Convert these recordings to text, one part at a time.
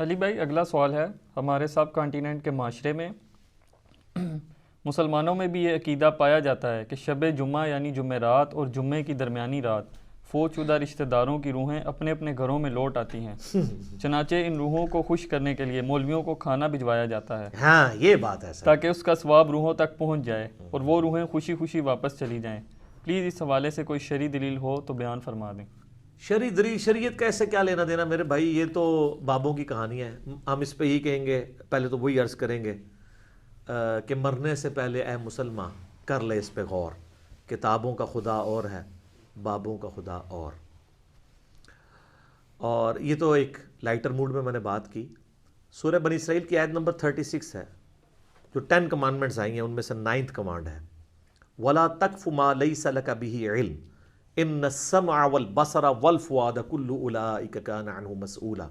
علی بھائی اگلا سوال ہے، ہمارے سب کانٹیننٹ کے معاشرے میں مسلمانوں میں بھی یہ عقیدہ پایا جاتا ہے کہ شب جمعہ یعنی جمعرات اور جمعے کی درمیانی رات فوت شدہ رشتہ داروں کی روحیں اپنے اپنے گھروں میں لوٹ آتی ہیں، چنانچہ ان روحوں کو خوش کرنے کے لیے مولویوں کو کھانا بھجوایا جاتا ہے ہاں یہ بات ہے سر، تاکہ اس کا ثواب روحوں تک پہنچ جائے اور وہ روحیں خوشی خوشی واپس چلی جائیں۔ پلیز اس حوالے سے کوئی شرعی دلیل ہو تو بیان فرما دیں۔ شرعی دلیل شریعت کا ایسے کیا لینا دینا میرے بھائی، یہ تو بابوں کی کہانی ہے۔ ہم اس پہ ہی کہیں گے، پہلے تو وہی عرض کریں گے کہ مرنے سے پہلے اے مسلمان کر لے اس پہ غور، کتابوں کا خدا اور ہے، بابوں کا خدا اور یہ تو ایک لائٹر موڈ میں نے بات کی۔ سورہ بنی اسرائیل کی آیت نمبر 36 ہے، جو 10 کمانڈمنٹس آئی ہیں ان میں سے 9th کمانڈ ہے، وَلَا تَقْفُ مَا لَيْسَ لَكَ بِهِ عِلْمٌ ان السمع والبصر والفؤاد كل اولئک کان عنہ مسئولا۔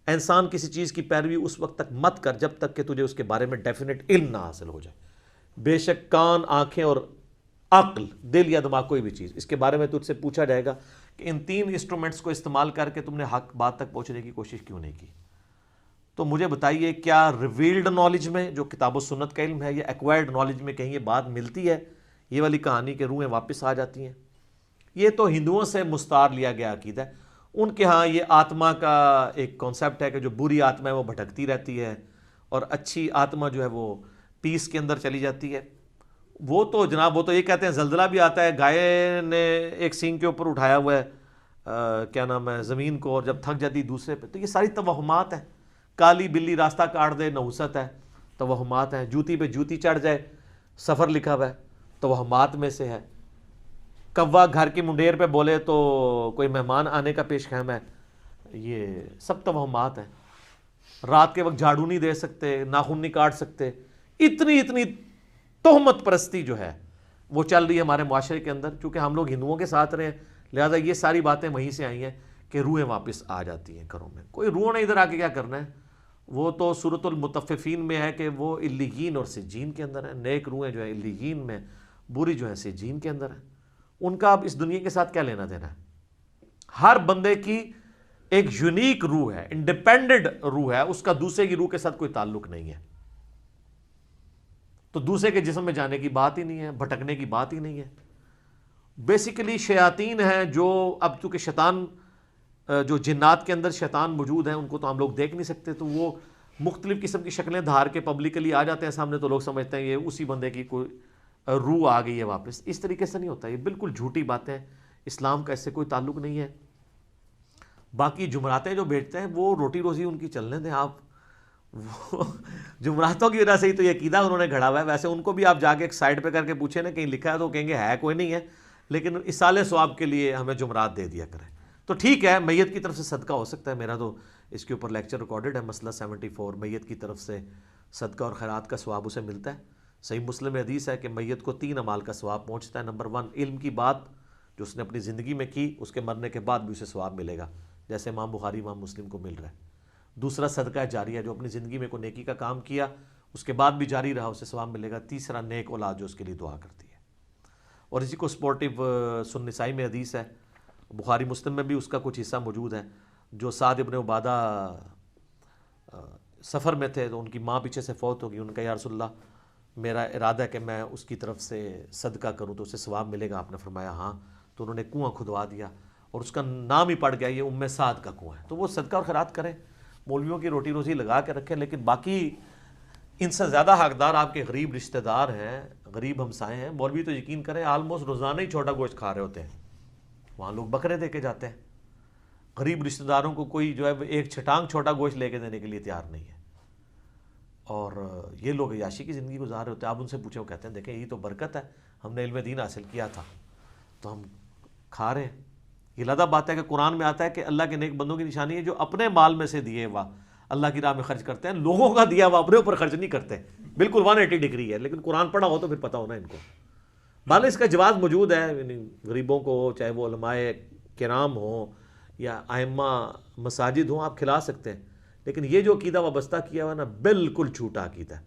انسان کسی چیز کی پیروی اس وقت تک مت کر جب تک کہ تجھے اس کے بارے میں ڈیفینٹ علم نہ حاصل ہو جائے۔ بے شک کان، آنکھیں اور عقل، دل یا دماغ، کوئی بھی چیز، اس کے بارے میں تجھ سے پوچھا جائے گا کہ ان 3 انسٹرومنٹس کو استعمال کر کے تم نے حق بات تک پہنچنے کی کوشش کیوں نہیں کی۔ تو مجھے بتائیے، کیا ریویلڈ نالج میں جو کتاب و سنت کا علم ہے یا ایکوائرڈ نالج میں کہیں یہ بات ملتی ہے، یہ والی کہانی کہ روحیں واپس آ جاتی ہیں؟ یہ تو ہندوؤں سے مستعار لیا گیا عقیدہ ہے۔ ان کے ہاں یہ آتما کا ایک کانسیپٹ ہے کہ جو بری آتما ہے وہ بھٹکتی رہتی ہے اور اچھی آتما جو ہے وہ پیس کے اندر چلی جاتی ہے۔ وہ تو جناب، وہ تو یہ کہتے ہیں زلزلہ بھی آتا ہے، گائے نے ایک سینگ کے اوپر اٹھایا ہوا ہے کیا نام ہے زمین کو، اور جب تھک جاتی دوسرے پہ۔ تو یہ ساری توہمات ہیں۔ کالی بلی راستہ کاٹ دے، نحوست ہے، توہمات ہیں۔ جوتی پہ جوتی چڑھ جائے، سفر لکھا ہوا ہے، توہمات میں سے ہے۔ کوا گھر کی منڈیر پہ بولے تو کوئی مہمان آنے کا پیش خیم ہے، یہ سب توہمات ہیں۔ رات کے وقت جھاڑو نہیں دے سکتے، ناخن نہیں کاٹ سکتے، اتنی تہمت پرستی جو ہے وہ چل رہی ہے ہمارے معاشرے کے اندر۔ چونکہ ہم لوگ ہندوؤں کے ساتھ رہے ہیں، لہٰذا یہ ساری باتیں وہیں سے آئی ہیں کہ روحیں واپس آ جاتی ہیں گھروں میں۔ کوئی روح نے ادھر آ کے کیا کرنا ہے، وہ تو سورۃ المطففین میں ہے کہ وہ علیین اور سجین کے اندر ہیں۔ نیک روحیں جو ہیں علیین میں، بری جو ہیں سجین کے اندر ہیں۔ ان کا اب اس دنیا کے ساتھ کیا لینا دینا ہے؟ ہر بندے کی ایک یونیک روح ہے، انڈیپینڈنٹ روح ہے، اس کا دوسرے کی روح کے ساتھ کوئی تعلق نہیں ہے۔ تو دوسرے کے جسم میں جانے کی بات ہی نہیں ہے، بھٹکنے کی بات ہی نہیں ہے۔ بیسیکلی شیاطین ہیں جو اب چونکہ شیطان جو جنات کے اندر شیطان موجود ہیں ان کو تو ہم لوگ دیکھ نہیں سکتے، تو وہ مختلف قسم کی شکلیں دھار کے پبلکلی آ جاتے ہیں سامنے، تو لوگ سمجھتے ہیں یہ اسی بندے کی کوئی روح آ گئی ہے واپس۔ اس طریقے سے نہیں ہوتا، یہ بالکل جھوٹی باتیں، اسلام کا اس سے کوئی تعلق نہیں ہے۔ باقی جمعراتیں جو بیٹھتے ہیں وہ روٹی روزی ان کی چلنے دیں آپ، وہ جمعراتوں کی وجہ سے ہی تو یہ عقیدہ انہوں نے گھڑا ہوا ہے۔ ویسے ان کو بھی آپ جا کے ایک سائڈ پہ کر کے پوچھیں نا کہیں لکھا ہے تو کہیں گے ہے کوئی نہیں ہے، لیکن اصالِ ثواب کے لیے ہمیں جمعرات دے دیا کریں۔ تو ٹھیک ہے، میت کی طرف سے صدقہ ہو سکتا ہے، میرا تو اس کے اوپر لیکچر ریکارڈڈ ہے، مسئلہ 74، میت کی طرف سے صدقہ اور خیرات کا ثواب اسے ملتا ہے۔ صحیح مسلم میں حدیث ہے کہ میت کو 3 اعمال کا ثواب پہنچتا ہے۔ نمبر 1، علم کی بات جو اس نے اپنی زندگی میں کی، اس کے مرنے کے بعد بھی اسے ثواب ملے گا، جیسے امام بخاری امام مسلم کو مل رہا ہے۔ دوسرا صدقہ جاریہ، جو اپنی زندگی میں کوئی نیکی کا کام کیا اس کے بعد بھی جاری رہا، اسے ثواب ملے گا۔ تیسرا، نیک اولاد جو اس کے لیے دعا کرتی ہے۔ اور اسی کو سپورٹیو سنن نسائی میں حدیث ہے، بخاری مسلم میں بھی اس کا کچھ حصہ موجود ہے، جو سعد ابن عبادہ سفر میں تھے تو ان کی ماں پیچھے سے فوت ہوگی، ان کا یا رسول اللہ میرا ارادہ ہے کہ میں اس کی طرف سے صدقہ کروں تو اسے ثواب ملے گا۔ آپ نے فرمایا ہاں، تو انہوں نے کنواں کھدوا دیا اور اس کا نام ہی پڑ گیا، یہ ام سعد کا کنواں ہے۔ تو وہ صدقہ اور خیرات کریں، مولویوں کی روٹی روزی لگا کے رکھیں، لیکن باقی ان سے زیادہ حقدار آپ کے غریب رشتہ دار ہیں، غریب ہمسائے ہیں۔ مولوی تو یقین کریں آلموسٹ روزانہ ہی چھوٹا گوشت کھا رہے ہوتے ہیں، وہاں لوگ بکرے دے کے جاتے ہیں۔ غریب رشتہ داروں کو کوئی جو ہے ایک چھٹانگ چھوٹا گوشت لے کے دینے کے لیے تیار نہیں ہے، اور یہ لوگ عیاشی کی زندگی گزار رہے ہوتے ہیں۔ آپ ان سے پوچھیں، وہ کہتے ہیں دیکھیں یہ تو برکت ہے، ہم نے علم دین حاصل کیا تھا تو ہم کھا رہے ہیں۔ یہ لادہ بات ہے کہ قرآن میں آتا ہے کہ اللہ کے نیک بندوں کی نشانی ہے جو اپنے مال میں سے دیے ہوا اللہ کی راہ میں خرچ کرتے ہیں، لوگوں کا دیا ہوا اپنے اوپر خرچ نہیں کرتے۔ بالکل 180 ڈگری ہے، لیکن قرآن پڑھا ہو تو پھر پتہ ہونا ان کو۔ بھالے اس کا جواز موجود ہے، یعنی غریبوں کو، چاہے وہ علماء کرام ہوں یا ائمہ مساجد ہوں، آپ کھلا سکتے ہیں، لیکن یہ جو عقیدہ وابستہ کیا ہوا ہے نا، بالکل جھوٹا عقیدہ ہے۔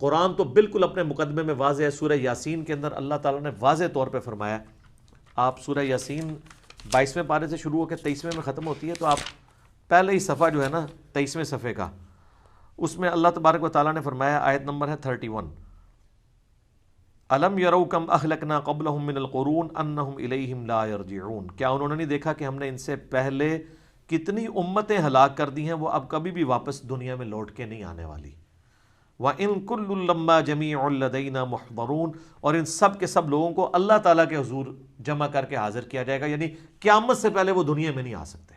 قرآن تو بالکل اپنے مقدمے میں واضح ہے۔ سورہ یاسین کے اندر اللہ تعالیٰ نے واضح طور پہ فرمایا، آپ سورہ یاسین 22ویں پارے سے شروع ہو کے 23ویں میں ختم ہوتی ہے، تو آپ پہلے ہی صفحہ جو ہے نا 23ویں صفحے کا، اس میں اللہ تبارک و تعالیٰ نے فرمایا، آیت نمبر ہے 31، الم یروا کم اہلکنا قبلہم من القرون انہم الیہم لا یرجعون، کیا انہوں نے نہیں دیکھا کہ ہم نے ان سے پہلے کتنی امتیں ہلاک کر دی ہیں، وہ اب کبھی بھی واپس دنیا میں لوٹ کے نہیں آنے والی۔ وَإِن كُلٌّ لَمَّا جَمِيعٌ لَدَيْنَا مُحْضَرُونَ، اور ان سب کے سب لوگوں کو اللہ تعالیٰ کے حضور جمع کر کے حاضر کیا جائے گا، یعنی قیامت سے پہلے وہ دنیا میں نہیں آ سکتے۔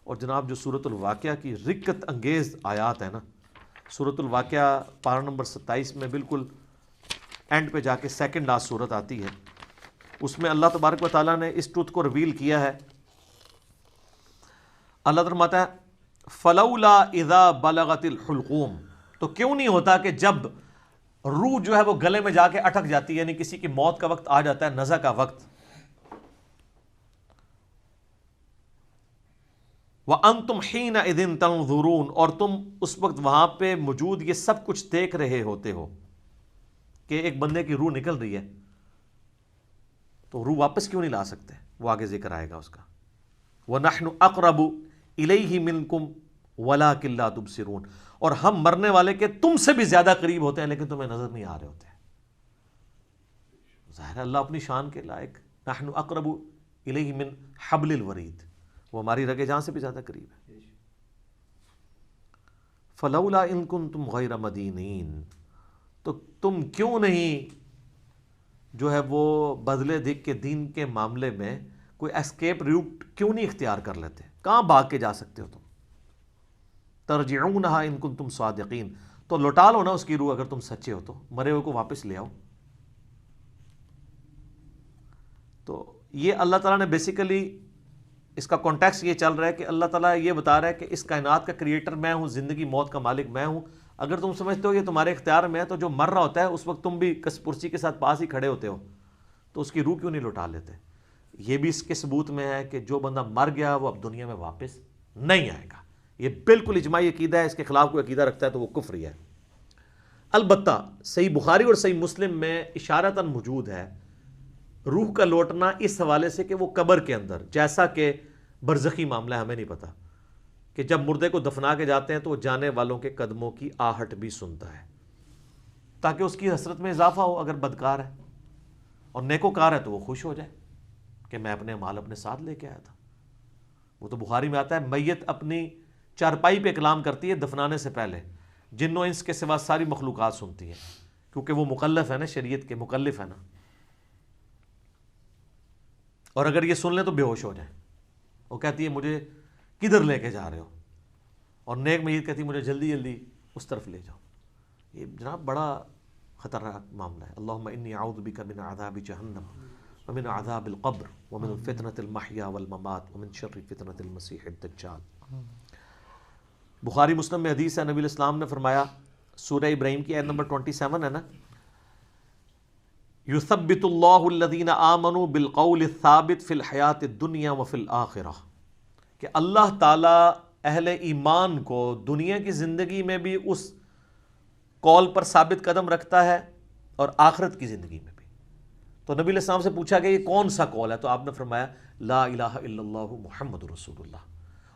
اور جناب جو سورۃ الواقعہ کی رکت انگیز آیات ہے نا، سورۃ الواقعہ پارہ نمبر 27 میں بالکل اینڈ پہ جا کے سیکنڈ لاسٹ سورت آتی ہے، اس میں اللہ تبارک و تعالیٰ نے اس ٹروتھ کو ریویل کیا ہے۔ اللہ تعالیٰ فرماتا ہے فلولا اذا بلغت الحلقوم، تو کیوں نہیں ہوتا کہ جب روح جو ہے وہ گلے میں جا کے اٹک جاتی ہے، یعنی کسی کی موت کا وقت آ جاتا ہے، نزع کا وقت، وَأَنْتُمْ حِينَئِذٍ تَنْظُرُونَ، اور تم اس وقت وہاں پہ موجود یہ سب کچھ دیکھ رہے ہوتے ہو کہ ایک بندے کی روح نکل رہی ہے، تو روح واپس کیوں نہیں لا سکتے؟ وہ آگے ذکر آئے گا اس کا، وَنَحْنُ أَقْرَبُ إِلَيْهِ مِنْكُمْ وَلَكِنْ لَا تُبْصِرُونَ، اور ہم مرنے والے کے تم سے بھی زیادہ قریب ہوتے ہیں لیکن تمہیں نظر نہیں آ رہے ہوتے۔ ظاہر ہے اللہ اپنی شان کے لائق، نحن اقرب الیہ من حبل الورید، وہ ہماری رگے جان سے بھی زیادہ قریب ہے۔ فلولا ان کنتم غیر مدینین، تو تم کیوں نہیں جو ہے وہ بدلے دکھ کے دین کے معاملے میں کوئی اسکیپ روٹ کیوں نہیں اختیار کر لیتے؟ کہاں بھاگ کے جا سکتے ہو تم؟ ترجعونہا ان کنتم صادقین، تو لوٹا لو نا اس کی روح اگر تم سچے ہو تو، مرے ہوئے کو واپس لے آؤ۔ تو یہ اللہ تعالیٰ نے بیسیکلی اس کا کانٹیکسٹ یہ چل رہا ہے کہ اللہ تعالیٰ یہ بتا رہا ہے کہ اس کائنات کا کریٹر میں ہوں، زندگی موت کا مالک میں ہوں، اگر تم سمجھتے ہو یہ تمہارے اختیار میں ہے تو جو مر رہا ہوتا ہے اس وقت تم بھی کس پرسی کے ساتھ پاس ہی کھڑے ہوتے ہو، تو اس کی روح کیوں نہیں لوٹا لیتے؟ یہ بھی اس کے ثبوت میں ہے کہ جو بندہ مر گیا وہ اب دنیا میں واپس نہیں آئے گا۔ یہ بالکل اجماعی عقیدہ ہے، اس کے خلاف کوئی عقیدہ رکھتا ہے تو وہ کفری ہے۔ البتہ صحیح بخاری اور صحیح مسلم میں اشارتاً موجود ہے روح کا لوٹنا اس حوالے سے کہ وہ قبر کے اندر، جیسا کہ برزخی معاملہ ہے، ہمیں نہیں پتا کہ جب مردے کو دفنا کے جاتے ہیں تو وہ جانے والوں کے قدموں کی آہٹ بھی سنتا ہے، تاکہ اس کی حسرت میں اضافہ ہو اگر بدکار ہے، اور نیکوکار ہے تو وہ خوش ہو جائے کہ میں اپنے مال اپنے ساتھ لے کے آیا تھا۔ وہ تو بخاری میں آتا ہے میت اپنی چارپائی پہ کلام کرتی ہے دفنانے سے پہلے، جن و انس کے سوا ساری مخلوقات سنتی ہیں، کیونکہ وہ مکلف ہے نا، شریعت کے مکلف ہے نا، اور اگر یہ سن لیں تو بے ہوش ہو جائیں۔ وہ کہتی ہے مجھے کدھر لے کے جا رہے ہو، اور نیک میت کہتی ہے مجھے جلدی جلدی اس طرف لے جاؤ۔ یہ جناب بڑا خطرناک معاملہ ہے۔ اللہم انی اعوذ بک من عذاب جہنم ومن عذاب القبر ومن فتنة المحیا والممات ومن شر فتنة المسیح الدجال۔ بخاری مسلم میں حدیث ہے، نبی علیہ السلام نے فرمایا، سورہ ابراہیم کی آیت نمبر 27 ہے نا، یثبت اللہ الذین آمنوا بالقول الثابت فی الحیات الدنیا وفی الآخرہ، کہ اللہ تعالیٰ اہل ایمان کو دنیا کی زندگی میں بھی اس قول پر ثابت قدم رکھتا ہے اور آخرت کی زندگی میں بھی۔ تو نبی علیہ السلام سے پوچھا کہ یہ کون سا قول ہے، تو آپ نے فرمایا لا الہ الا اللہ محمد رسول اللہ،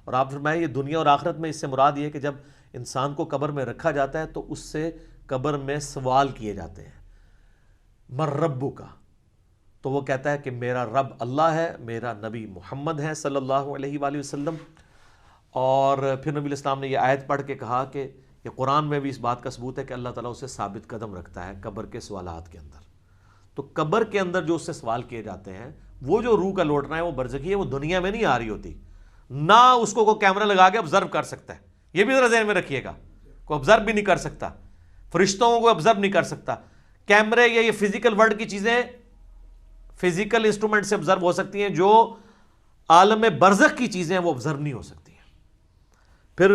اور آپ نے فرمایا یہ دنیا اور آخرت میں اس سے مراد یہ ہے کہ جب انسان کو قبر میں رکھا جاتا ہے تو اس سے قبر میں سوال کیے جاتے ہیں، من ربک کا، تو وہ کہتا ہے کہ میرا رب اللہ ہے، میرا نبی محمد ہے صلی اللہ علیہ وآلہ وسلم۔ اور پھر نبی علیہ السلام نے یہ آیت پڑھ کے کہا کہ یہ قرآن میں بھی اس بات کا ثبوت ہے کہ اللہ تعالیٰ اسے ثابت قدم رکھتا ہے قبر کے سوالات کے اندر۔ تو قبر کے اندر جو اس سے سوال کیے جاتے ہیں، وہ جو روح کا لوٹنا ہے وہ برزخی ہے، وہ دنیا میں نہیں آ رہی ہوتی، نہ اس کو کوئی کیمرہ لگا کے آبزرو کر سکتا ہے، یہ بھی ذرا ذہن میں رکھیے گا، کوئی آبزرو بھی نہیں کر سکتا، فرشتوں کو آبزرو نہیں کر سکتا۔ کیمرے یا یہ فزیکل ورلڈ کی چیزیں فزیکل انسٹرومنٹ سے آبزرو ہو سکتی ہیں، جو عالم برزخ کی چیزیں ہیں وہ آبزرو نہیں ہو سکتی ہیں۔ پھر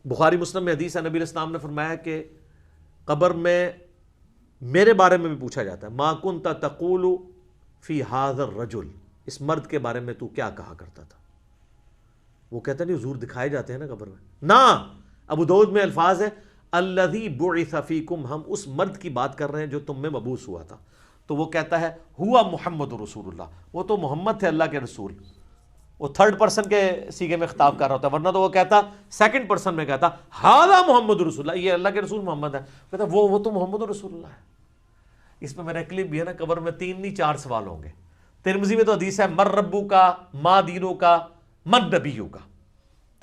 بخاری مسلم میں حدیث ہے، نبی علیہ السلام نے فرمایا کہ قبر میں میرے بارے میں بھی پوچھا جاتا ہے، ما کنت تقول فی ھذا الرجل، اس مرد کے بارے میں تو کیا کہا کرتا تھا؟ وہ کہتا نہیں حضور دکھائے جاتے ہیں نا قبر میں، نہ، ابو داؤد میں الفاظ ہے الذی بعث فیکم، ہم اس مرد کی بات کر رہے ہیں جو تم میں مبعوث ہوا تھا۔ تو وہ کہتا ہے ہوا محمد رسول اللہ، وہ تو محمد تھے اللہ کے رسول۔ وہ تھرڈ پرسن کے سیغے میں خطاب کر رہا ہوتا ہے، ورنہ تو وہ کہتا سیکنڈ پرسن میں کہتا ہذا محمد رسول اللہ، یہ اللہ کے رسول محمد ہے، کہتا وہ تو محمد رسول اللہ ہے۔ اس میں میرا کلپ بھی ہے نا، قبر میں 3 نہیں 4 سوال ہوں گے۔ ترمذی میں تو حدیث ہے مر ربو کا، ما دینو کا، من نبیو کا،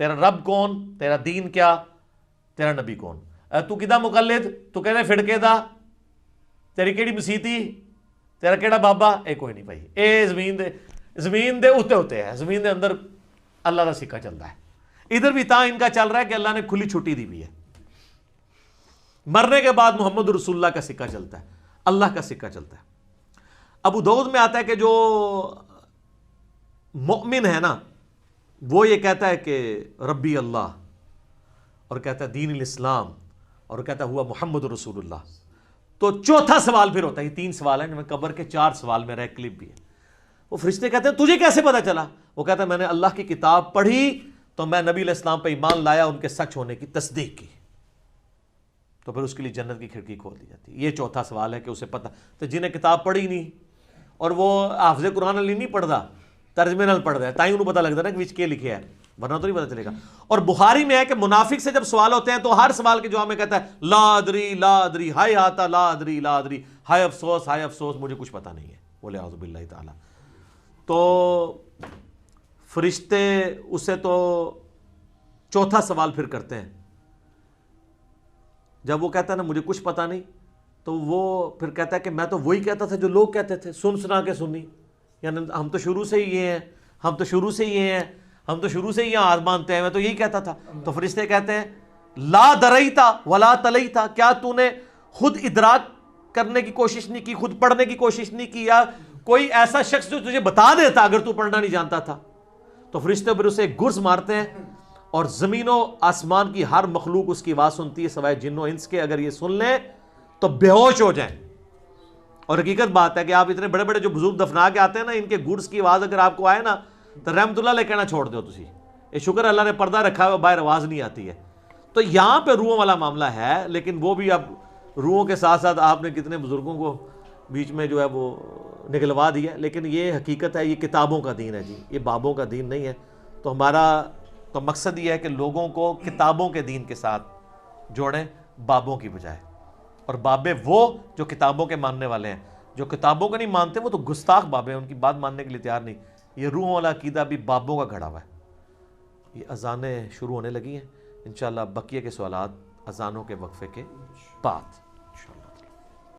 تیرا رب کون، تیرا دین کیا، تیرا نبی کون، تو کدا مقلد، تو کہنا فڑکے دا، تیری کیڑی مسیتی، تیرا کیڑا بابا، اے کوئی نہیں بھائی، اے زمین دے اتے ہوتے ہیں، زمین دے اندر اللہ کا سکہ چلتا ہے۔ ادھر بھی ان کا چل رہا ہے کہ اللہ نے کھلی چھٹی دی بھی ہے، مرنے کے بعد محمد رسول اللہ کا سکہ چلتا ہے، اللہ کا سکہ چلتا ہے۔ ابو داؤد میں آتا ہے کہ جو مؤمن ہے نا وہ یہ کہتا ہے کہ ربی اللہ، اور کہتا ہے دین الاسلام، اور کہتا ہے ہوا محمد رسول اللہ۔ تو چوتھا سوال پھر ہوتا ہے، یہ 3 سوال ہیں، قبر کے 4 سوال میرا ایک کلپ بھی ہے۔ وہ فرشتے کہتے ہیں تجھے کیسے پتا چلا؟ وہ کہتا ہے میں نے اللہ کی کتاب پڑھی تو میں نبی علیہ السلام پہ ایمان لایا، ان کے سچ ہونے کی تصدیق کی، تو پھر اس کے لیے جنت کی کھڑکی کھول دی جاتی ہے۔ یہ چوتھا سوال ہے کہ اسے پتہ، تو جنہیں کتاب پڑھی نہیں اور وہ حافظ قرآن علی نہیں پڑھتا، ترجمے نال پڑھ رہا ہے، تائیں انہوں پتہ لگتا ہے نا کہ وچ کے لکھے ہے، ورنہ تو نہیں پتہ چلے گا۔ اور بخاری میں ہے کہ منافق سے جب سوال ہوتے ہیں تو ہر سوال کے جواب میں کہتا ہے لا ادری ہائے آتا، لا ادری ہائے افسوس مجھے کچھ پتہ نہیں ہے، بولے اعوذ باللہ تعالی۔ تو فرشتے اسے تو چوتھا سوال پھر کرتے ہیں، جب وہ کہتا ہے نا مجھے کچھ پتہ نہیں، تو وہ پھر کہتا ہے کہ میں تو وہی کہتا تھا جو لوگ کہتے تھے، سنا کے سنی، یعنی ہم تو شروع سے ہی یہ ہیں، ہم تو شروع سے ہی یہاں آج مانتے ہیں، میں تو یہی کہتا تھا۔ تو فرشتے کہتے ہیں لا دریتا ولا تلیتا، کیا تو نے خود ادراک کرنے کی کوشش نہیں کی، خود پڑھنے کی کوشش نہیں کی، یا کوئی ایسا شخص جو تجھے بتا دیتا اگر تو پڑھنا نہیں جانتا تھا؟ تو فرشتے پھر اسے ایک گرز مارتے ہیں، اور زمین و آسمان کی ہر مخلوق اس کی آواز سنتی ہے سوائے جن و انس کے، اگر یہ سن لیں تو بے ہوش ہو جائیں۔ اور حقیقت بات ہے کہ آپ اتنے بڑے بڑے جو بزرگ دفنا کے آتے ہیں نا، ان کے گرز کی آواز اگر آپ کو آئے نا تو رحمت اللہ علیہ کہنا چھوڑ دو تسی، یہ شکر اللہ نے پردہ رکھا ہے، باہر آواز نہیں آتی ہے۔ تو یہاں پہ روحوں والا معاملہ ہے، لیکن وہ بھی اب روحوں کے ساتھ ساتھ آپ نے کتنے بزرگوں کو بیچ میں جو ہے وہ نکلوا دیا، لیکن یہ حقیقت ہے، یہ کتابوں کا دین ہے جی، یہ بابوں کا دین نہیں ہے۔ تو ہمارا تو مقصد یہ ہے کہ لوگوں کو کتابوں کے دین کے ساتھ جوڑیں بابوں کی بجائے، اور بابے وہ جو کتابوں کے ماننے والے ہیں، جو کتابوں کو نہیں مانتے وہ تو گستاخ بابے ہیں، ان کی بات ماننے کے لیے تیار نہیں۔ یہ روحوں والا عقیدہ بھی بابوں کا گھڑا ہوا ہے۔ یہ اذانیں شروع ہونے لگی ہیں، انشاءاللہ بقیہ کے سوالات اذانوں کے وقفے کے بعد۔